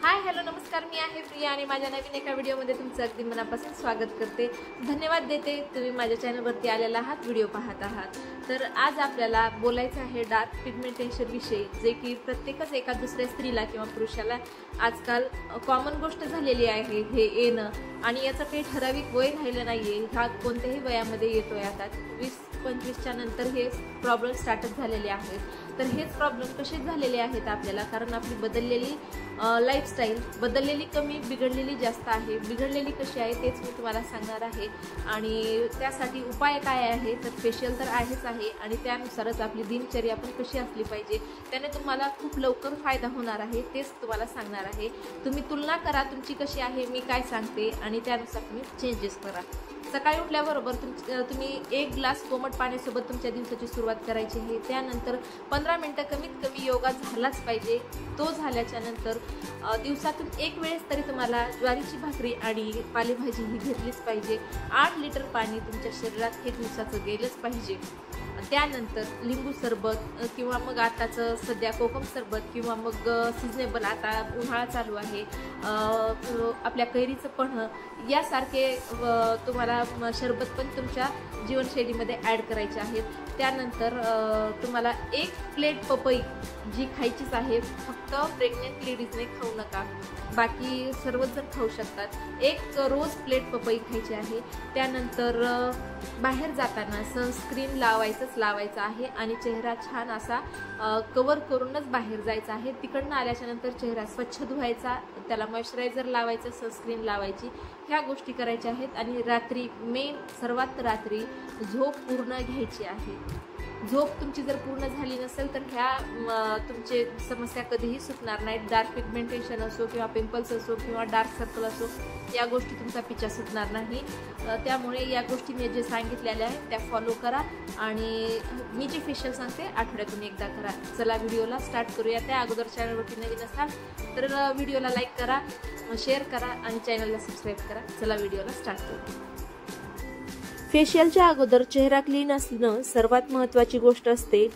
Hi hello नमस्कार, मी आहे प्रिया आणि माझ्या नवीन एका व्हिडिओमध्ये तुमचं अगदी मनापासून स्वागत करते. धन्यवाद देते तुम्ही माझ्या चॅनलवरती आलेला आहात, व्हिडिओ पाहत आहात. तर आज आपल्याला बोलायचं आहे डार्क पिगमेंटेशन विषयी, जे की प्रत्येकच एका दुसऱ्या स्त्रीला किंवा पुरुषाला आजकाल कॉमन गोष्ट झालेली आहे हे येणं. आणि याचं काही ठराविक वय राहिलं नाहीये, हा कोणत्याही वयामध्ये येतोय. आता 20-25च्या नंतर हे प्रॉब्लेम स्टार्टच झालेले आहेत. तर हेच प्रॉब्लेम कसे झालेले आहेत आपल्याला, कारण आपली बदललेली लाईफस्टाईल, बदललेली कमी, बिघडलेली जास्त आहे. बिघडलेली कशी आहे तेच मी तुम्हाला सांगणार आहे. आणि त्यासाठी उपाय काय आहे, तर फेशियल तर आहेच आहे आणि त्यानुसारच आपली दिनचर्या पण कशी असली पाहिजे, त्याने तुम्हाला खूप लवकर फायदा होणार आहे, तेच तुम्हाला सांगणार आहे. तुम्ही तुलना करा तुमची कशी आहे, मी काय सांगते, आणि त्यानुसार तुम्ही चेंजेस करा. सकाळी उठल्याबरोबर तुम्ही 1 ग्लास कोमट पाण्यासोबत तुमच्या दिवसाची सुरुवात करायची आहे. त्यानंतर 15 मिनटं कमीत कमी योगा झालाच पाहिजे. तो झाल्याच्या नंतर दिवसातून 1 वेळेस तरी तुम्हाला ज्वारीची भाकरी आणि पालेभाजी ही घेतलीच पाहिजे. 8 लिटर पाणी तुमच्या शरीरात हे दिवसाचं गेलंच पाहिजे. त्यानंतर लिंबू सरबत किंवा मग आताचं सध्या कोकम सरबत किंवा मग सिजनेबल, आता उन्हाळा चालू आहे, आपल्या कैरीचं पन्ह यासारखे तुम्हाला सरबत पण तुमच्या जीवनशैलीमध्ये ॲड करायचे आहेत. त्यानंतर तुम्हाला 1 प्लेट पपई जी खायचीच आहे. फक्त प्रेग्नेंट लेडीजने खाऊ नका, बाकी सर्वच जण खाऊ शकतात. 1 रोज प्लेट पपई खायची आहे. त्यानंतर बाहेर जाताना सनस्क्रीन लावायचं आहे आणि चेहरा छान असा कवर करूनच बाहेर जायचा आहे. तिकडनं आल्याच्या नंतर चेहरा स्वच्छ धुवायचा, त्याला मॉइश्चरायझर लावायचं, सनस्क्रीन लावायची, ह्या गोष्टी करायच्या आहेत. आणि रात्री, मेन सर्वात रात्री झोप पूर्ण घ्यायची आहे. झोप तुमची जर पूर्ण झाली नसेल तर ह्या तुमचे समस्या कधीही सुटणार नाहीत. डार्क पिगमेंटेशन असो किंवा पिंपल्स असो किंवा डार्क सर्कल असो, या गोष्टी तुमचा पिछा सुटणार नाही. त्यामुळे या गोष्टी मी जे सांगितलेल्या आहेत त्या फॉलो करा. आणि मी जे फेशियल सांगते आठवड्यातून एकदा करा. चला व्हिडिओला स्टार्ट करूया. त्या अगोदर चॅनलवरती नवीन असाल तर व्हिडिओला लाईक करा, शेअर करा आणि चॅनलला सबस्क्राईब करा. चला व्हिडिओला स्टार्ट करू. फेशियलच्या अगोदर चेहरा क्लीन असणं सर्वात महत्त्वाची गोष्ट असते,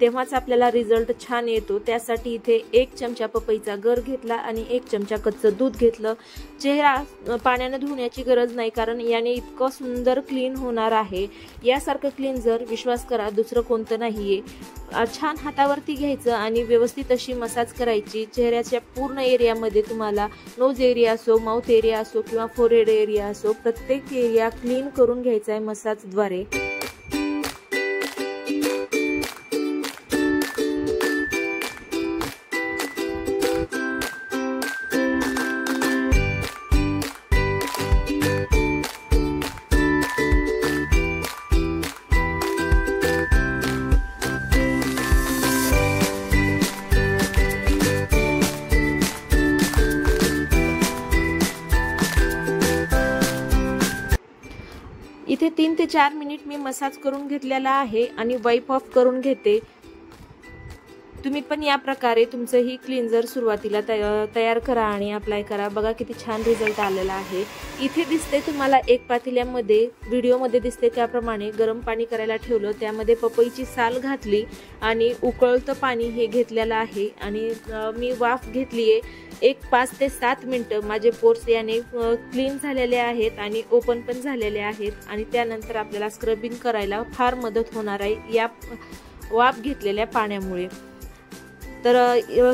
तेव्हाच आपल्याला रिझल्ट छान येतो. त्यासाठी इथे 1 चमचा पपईचा गर घेतला आणि 1 चमचा कच्चं दूध घेतलं. चेहरा पाण्याने धुण्याची गरज नाही, कारण याने इतकं सुंदर क्लीन होणार आहे. यासारखं क्लीन्झर विश्वास करा दुसरं कोणतं नाहीये. छान हातावरती घ्यायचं आणि व्यवस्थित अशी मसाज करायची. चेहऱ्याच्या पूर्ण एरियामध्ये, तुम्हाला नोज एरिया असो, माउथ एरिया असो किंवा फोरहेड एरिया असो, प्रत्येक एरिया क्लीन करून घ्यायचा आहे मसाजद्वारे. इथे 3 ते 4 मिनिट मी मसाज करून घेतलेला आहे आणि वाईप ऑफ करून घेते. तुम्ही पण या प्रकारे तुमचं ही क्लीन्झर सुरुवातीला तयार करा आणि अप्लाय करा. बघा किती छान रिझल्ट आलेला आहे. इथे दिसते तुम्हाला 1 पातेल्यामध्ये, व्हिडिओमध्ये दिसते त्याप्रमाणे गरम पाणी करायला ठेवलं. त्यामध्ये पपईची साल घातली आणि उकळतं पाणी हे घेतलेलं आहे. आणि मी वाफ घेतली आहे. 5 ते 7 मिनटं माझे पोर्स याने क्लीन झालेले आहेत आणि ओपन पण झालेले आहेत. आणि त्यानंतर आपल्याला स्क्रबिंग करायला फार मदत होणार आहे या वाफ घेतलेल्या पाण्यामुळे. तर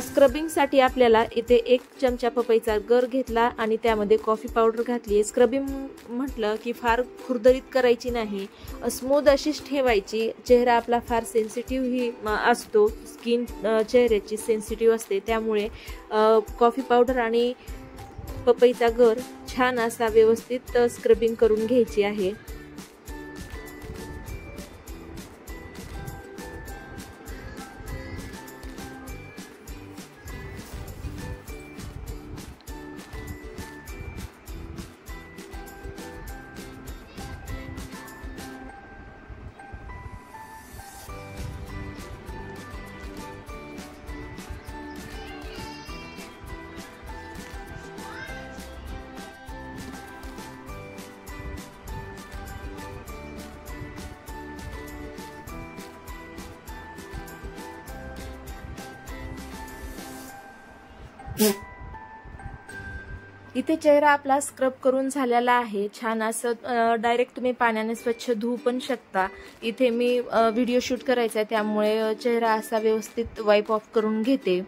स्क्रबिंगसाठी आपल्याला इथे 1 चमचा पपईचा गर घेतला आणि त्यामध्ये कॉफी पावडर घातली आहे. स्क्रबिंग म्हटलं की फार खुरदरीत करायची नाही, स्मूथ अशीच ठेवायची. चेहरा आपला फार सेन्सिटिव्ह ही असतो, स्किन चेहऱ्याची सेन्सिटिव्ह असते, त्यामुळे कॉफी पावडर आणि पपईचा गर छान असा व्यवस्थित स्क्रबिंग करून घ्यायची आहे. इथे चेहरा आपला स्क्रब करून झालेला आहे। छान असं डायरेक्ट तुम्ही पाण्याने स्वच्छ धुवू पण शकता। इथे मी व्हिडिओ शूट करायचा आहे त्यामुळे चेहरा असा व्यवस्थित वाईप ऑफ करून घेते।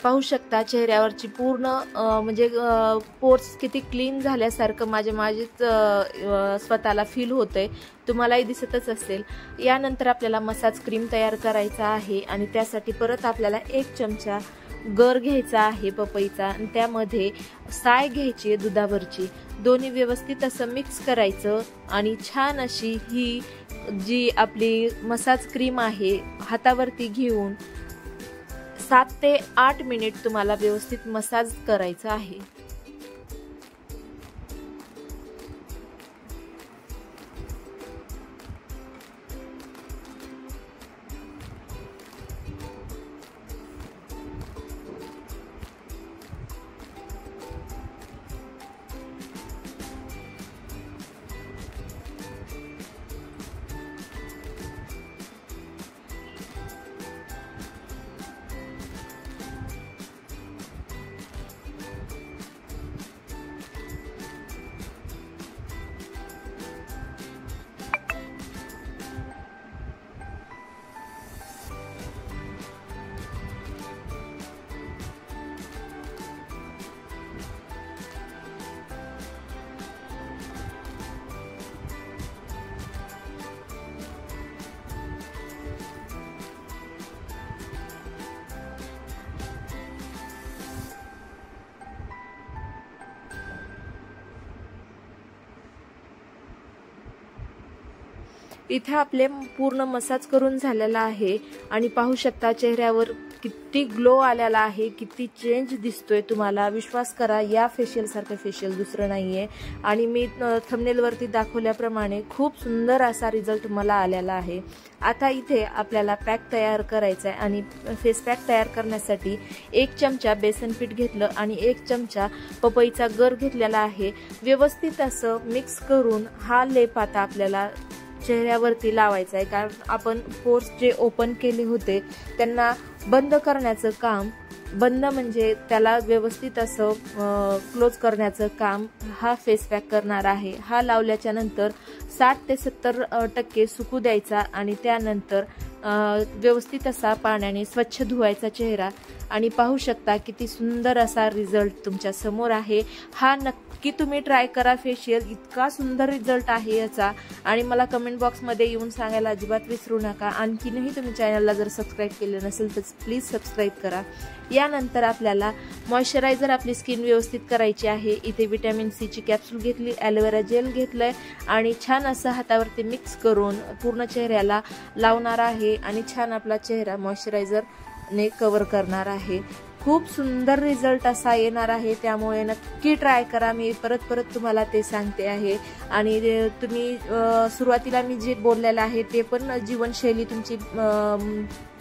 पाहू शकता चेहऱ्यावरची पूर्ण म्हणजे पोर्स किती क्लीन झाल्यासारखं माझेच स्वतःला फील होतंय। तुम्हालाही दिसतच असेल। यानंतर आपल्याला मसाज क्रीम तयार करायचा आहे आणि त्यासाठी परत आपल्याला 1 चमचा गर घ्यायचा आहे पपईचा आणि त्यामध्ये साय घ्यायची आहे दुधावरची। दोन्ही व्यवस्थित असं मिक्स करायचं आणि छान अशी ही जी आपली मसाज क्रीम आहे हातावरती घेऊन 7 ते 8 मिनिट तुम्हाला व्यवस्थित मसाज करायचा आहे। इथे आपले पूर्ण मसाज करून झालेला आहे आणि पाहू शकता चेहऱ्यावर किती ग्लो आलेला आहे, किती चेंज दिसतोय। तुम्हाला विश्वास करा या फेशियल सारखं फेशियल दुसरं नाहीये आणि मी थंबनेल वरती दाखवल्याप्रमाणे खूप सुंदर असा रिझल्ट तुम्हाला आलेला आहे। आता इथे आपल्याला पॅक तयार करायचा आहे आणि फेस पॅक तयार करण्यासाठी 1 चमचा बेसन पीठ घेतलं आणि 1 चमचा पपईचा गर घेतलेला आहे। व्यवस्थित असं मिक्स करून हा लेप आता आपल्याला चेहऱ्यावरती लावायचा आहे, कारण आपण पोर्स जे ओपन केले होते त्यांना बंद करण्याचं काम, बंद म्हणजे त्याला व्यवस्थित असं क्लोज करण्याचं काम हा फेस पॅक करणार आहे। हा लावल्याच्या नंतर 60 ते 70% सुकू द्यायचा आणि त्यानंतर व्यवस्थित असा पाण्याने स्वच्छ धुवायचा चेहरा आणि पाहू शकता किती सुंदर असा रिझल्ट तुमच्या समोर आहे। हा नक्की तुम्ही ट्राय करा फेशियल, इतका सुंदर रिझल्ट आहे याचा आणि मला कमेंट बॉक्समध्ये येऊन सांगायला अजिबात विसरू नका। आणखीनही तुम्ही चॅनलला जर सबस्क्राईब केले नसेल तर प्लीज सबस्क्राईब करा। यानंतर आपल्याला मॉइश्चरायझर आपली स्किन व्यवस्थित करायची आहे। इथे विटॅमिन सी ची कॅप्सूल घेतली, ॲलोवेरा जेल घेतलंय आणि छान असं हातावरती मिक्स करून पूर्ण चेहऱ्याला लावणार आहे आणि छान आपला चेहरा मॉइश्चरायझरने कव्हर करणार आहे। खूप सुंदर रिझल्ट असा येणार आहे, त्यामुळे नक्की ट्राय करा। मी परत तुम्हाला ते सांगते आहे आणि तुम्ही सुरुवातीला मी जे बोललेलं आहे ते पण जीवनशैली तुमची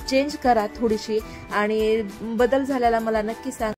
चेंज करा थोडीशी आणि बदल झालेला मला नक्की सांगा।